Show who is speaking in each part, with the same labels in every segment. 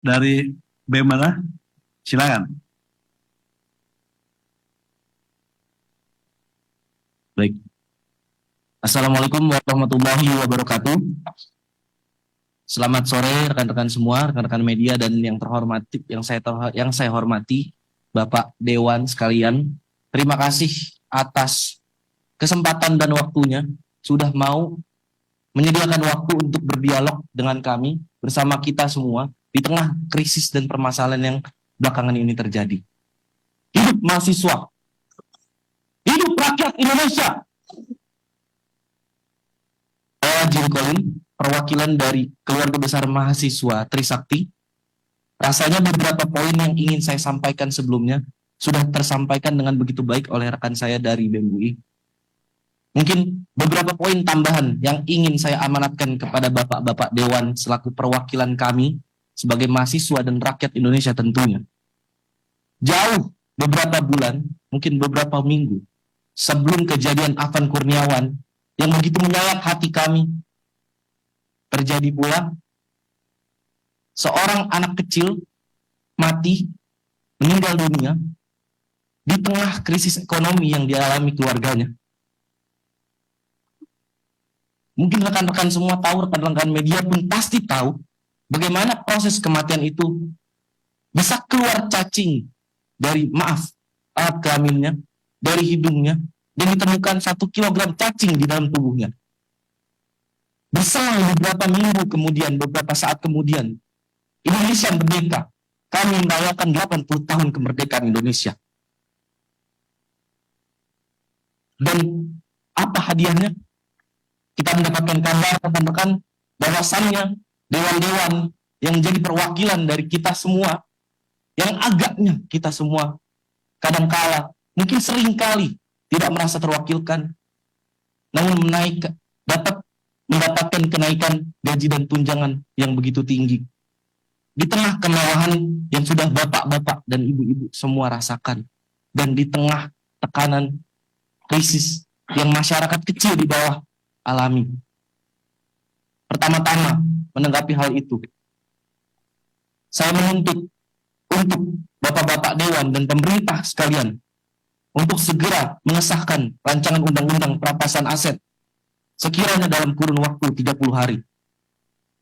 Speaker 1: dari BEM mana? Silakan.
Speaker 2: Baik. Assalamualaikum warahmatullahi wabarakatuh. Selamat sore rekan-rekan semua, rekan-rekan media dan yang terhormat, yang saya hormati, Bapak Dewan sekalian. Terima kasih atas kesempatan dan waktunya sudah mau menyediakan waktu untuk berdialog dengan kami bersama kita semua di tengah krisis dan permasalahan yang belakangan ini terjadi. Hidup mahasiswa, hidup rakyat Indonesia. Saya Jim Colin, perwakilan dari keluarga besar mahasiswa Trisakti. Rasanya beberapa poin yang ingin saya sampaikan sebelumnya sudah tersampaikan dengan begitu baik oleh rekan saya dari BEM UI. Mungkin beberapa poin tambahan yang ingin saya amanatkan kepada Bapak-Bapak Dewan selaku perwakilan kami sebagai mahasiswa dan rakyat Indonesia tentunya. Jauh beberapa bulan, mungkin beberapa minggu, sebelum kejadian Afan Kurniawan yang begitu menyayat hati kami, terjadi pula seorang anak kecil mati, meninggal dunia di tengah krisis ekonomi yang dialami keluarganya. Mungkin rekan-rekan semua tahu, rekan-rekan media pun pasti tahu bagaimana proses kematian itu bisa keluar cacing dari, alat kelaminnya, dari hidungnya, dan ditemukan 1 kilogram cacing di dalam tubuhnya. Berselang beberapa minggu kemudian, beberapa saat kemudian, Indonesia merdeka. Kami merayakan 80 tahun kemerdekaan Indonesia. Dan apa hadiahnya? Kita mendapatkan kabar rekan-rekan bahwasannya dewan-dewan yang menjadi perwakilan dari kita semua, yang agaknya kita semua kadangkala, mungkin seringkali tidak merasa terwakilkan, namun dapat mendapatkan kenaikan gaji dan tunjangan yang begitu tinggi. Di tengah kemewahan yang sudah bapak-bapak dan ibu-ibu semua rasakan, dan di tengah tekanan krisis yang masyarakat kecil di bawah alami. Pertama-tama menanggapi hal itu, saya menuntut untuk Bapak-Bapak Dewan dan pemerintah sekalian untuk segera mengesahkan rancangan undang-undang perampasan aset sekiranya dalam kurun waktu 30 hari.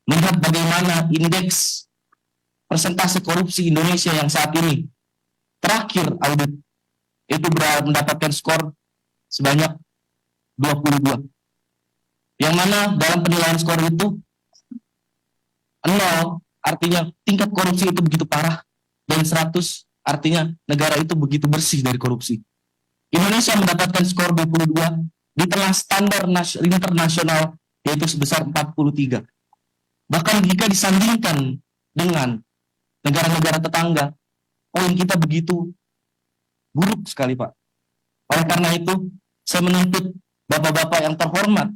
Speaker 2: Melihat bagaimana indeks persentase korupsi Indonesia yang saat ini terakhir audit itu mendapatkan skor sebanyak 22. Yang mana dalam penilaian skor itu 0 artinya tingkat korupsi itu begitu parah, dan 100 artinya negara itu begitu bersih dari korupsi. Indonesia mendapatkan skor 22 di tengah standar internasional yaitu sebesar 43. Bahkan jika disandingkan dengan negara-negara tetangga, poin kita begitu buruk sekali, Pak. Oleh karena itu, saya menuntut Bapak-Bapak yang terhormat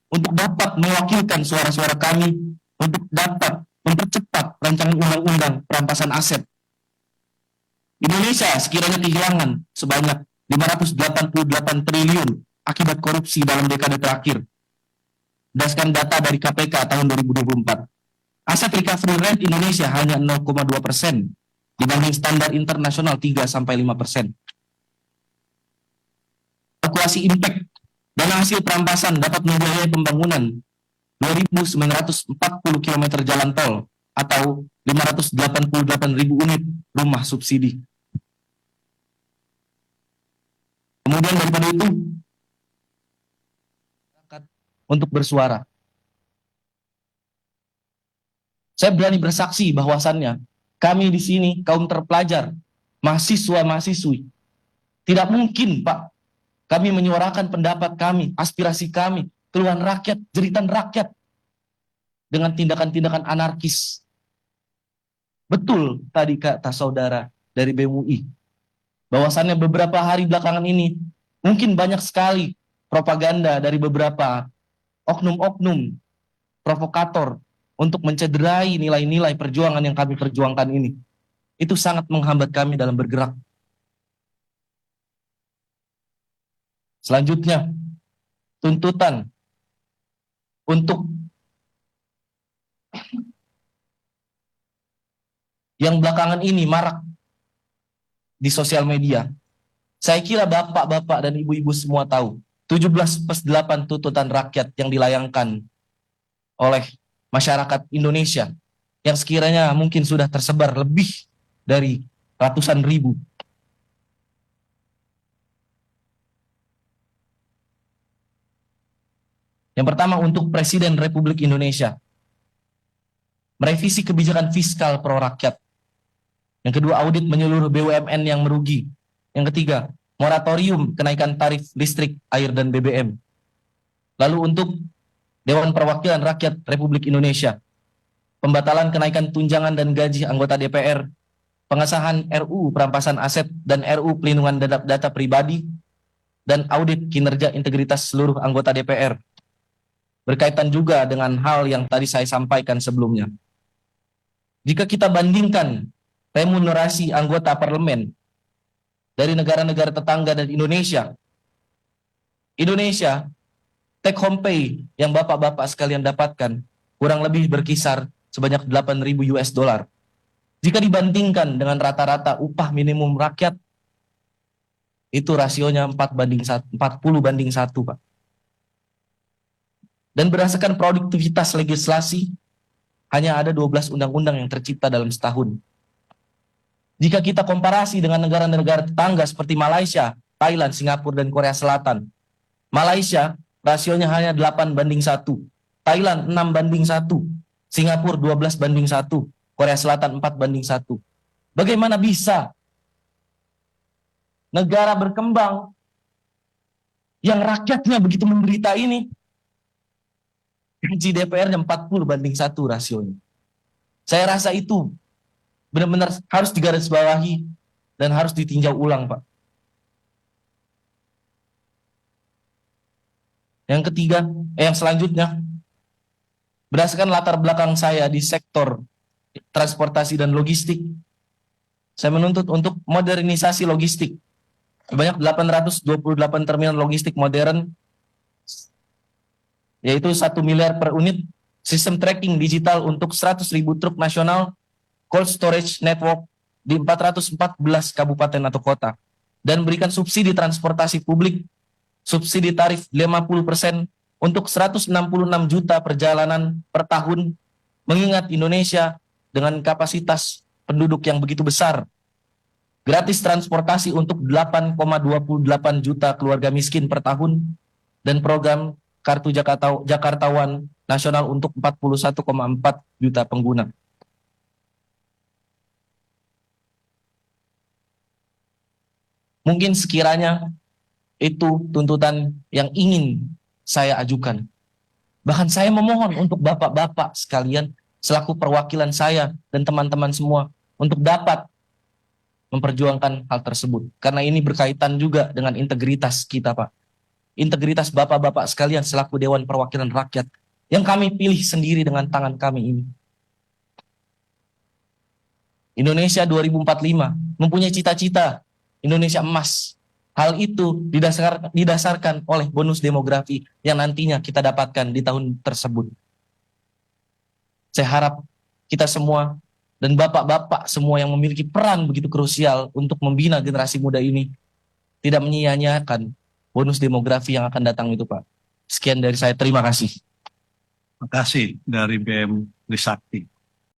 Speaker 2: untuk dapat mewakilkan suara-suara kami untuk dapat mempercepat rancangan undang-undang perampasan aset. Indonesia sekiranya kehilangan sebanyak 588 triliun akibat korupsi dalam dekade terakhir. Berdasarkan data dari KPK tahun 2024, aset recovery rate Indonesia hanya 0,2% dibanding standar internasional 3-5%. Kalkulasi impact dana hasil perampasan dapat membiayai pembangunan 2.940 km jalan tol atau 588.000 unit rumah subsidi. Kemudian daripada itu, untuk bersuara. Saya berani bersaksi bahwasannya kami di sini, kaum terpelajar, mahasiswa-mahasiswi, tidak mungkin, Pak, kami menyuarakan pendapat kami, aspirasi kami, keluhan rakyat, jeritan rakyat dengan tindakan-tindakan anarkis. Betul tadi kata saudara dari BMUI, bahwasannya beberapa hari belakangan ini mungkin banyak sekali propaganda dari beberapa oknum-oknum provokator untuk mencederai nilai-nilai perjuangan yang kami perjuangkan ini. Itu sangat menghambat kami dalam bergerak. Selanjutnya, tuntutan untuk yang belakangan ini marak di sosial media. Saya kira bapak-bapak dan ibu-ibu semua tahu 17+8 tuntutan rakyat yang dilayangkan oleh masyarakat Indonesia yang sekiranya mungkin sudah tersebar lebih dari ratusan ribu. Yang pertama untuk Presiden Republik Indonesia, merevisi kebijakan fiskal pro rakyat. Yang kedua, audit menyeluruh BUMN yang merugi. Yang ketiga, moratorium kenaikan tarif listrik, air, dan BBM. Lalu untuk Dewan Perwakilan Rakyat Republik Indonesia, pembatalan kenaikan tunjangan dan gaji anggota DPR, pengesahan RUU perampasan aset dan RUU pelindungan data pribadi, dan audit kinerja integritas seluruh anggota DPR. Berkaitan juga dengan hal yang tadi saya sampaikan sebelumnya. Jika kita bandingkan remunerasi anggota parlemen dari negara-negara tetangga dan Indonesia, take home pay yang bapak-bapak sekalian dapatkan kurang lebih berkisar sebanyak 8.000 US dollar. Jika dibandingkan dengan rata-rata upah minimum rakyat, itu rasionya 40/1, Pak. Dan berdasarkan produktivitas legislasi, hanya ada 12 undang-undang yang tercipta dalam setahun. Jika kita komparasi dengan negara-negara tetangga seperti Malaysia, Thailand, Singapura, dan Korea Selatan, Malaysia rasionya hanya 8/1, Thailand 6/1, Singapura 12/1, Korea Selatan 4/1. Bagaimana bisa negara berkembang yang rakyatnya begitu menderita ini, gaji DPR-nya 40/1 rasionya? Saya rasa itu benar-benar harus digarisbawahi dan harus ditinjau ulang, Pak. Yang selanjutnya, berdasarkan latar belakang saya di sektor transportasi dan logistik, saya menuntut untuk modernisasi logistik. Sebanyak 828 terminal logistik modern, yaitu 1 miliar per unit, sistem tracking digital untuk 100.000 truk nasional, cold storage network di 414 kabupaten atau kota, dan berikan subsidi transportasi publik, subsidi tarif 50% untuk 166 juta perjalanan per tahun, mengingat Indonesia dengan kapasitas penduduk yang begitu besar. Gratis transportasi untuk 8,28 juta keluarga miskin per tahun, dan program Kartu Jakartawan Nasional untuk 41,4 juta pengguna. Mungkin sekiranya itu tuntutan yang ingin saya ajukan. Bahkan saya memohon untuk bapak-bapak sekalian selaku perwakilan saya dan teman-teman semua untuk dapat memperjuangkan hal tersebut. Karena ini berkaitan juga dengan integritas kita, Pak. Integritas bapak-bapak sekalian selaku Dewan Perwakilan Rakyat yang kami pilih sendiri dengan tangan kami ini. Indonesia 2045 mempunyai cita-cita Indonesia emas. Hal itu didasarkan oleh bonus demografi yang nantinya kita dapatkan di tahun tersebut. Saya harap kita semua dan bapak-bapak semua yang memiliki peran begitu krusial untuk membina generasi muda ini tidak menyia-nyiakan bonus demografi yang akan datang itu, Pak. Sekian dari saya, terima kasih.
Speaker 1: Terima kasih dari BM Trisakti.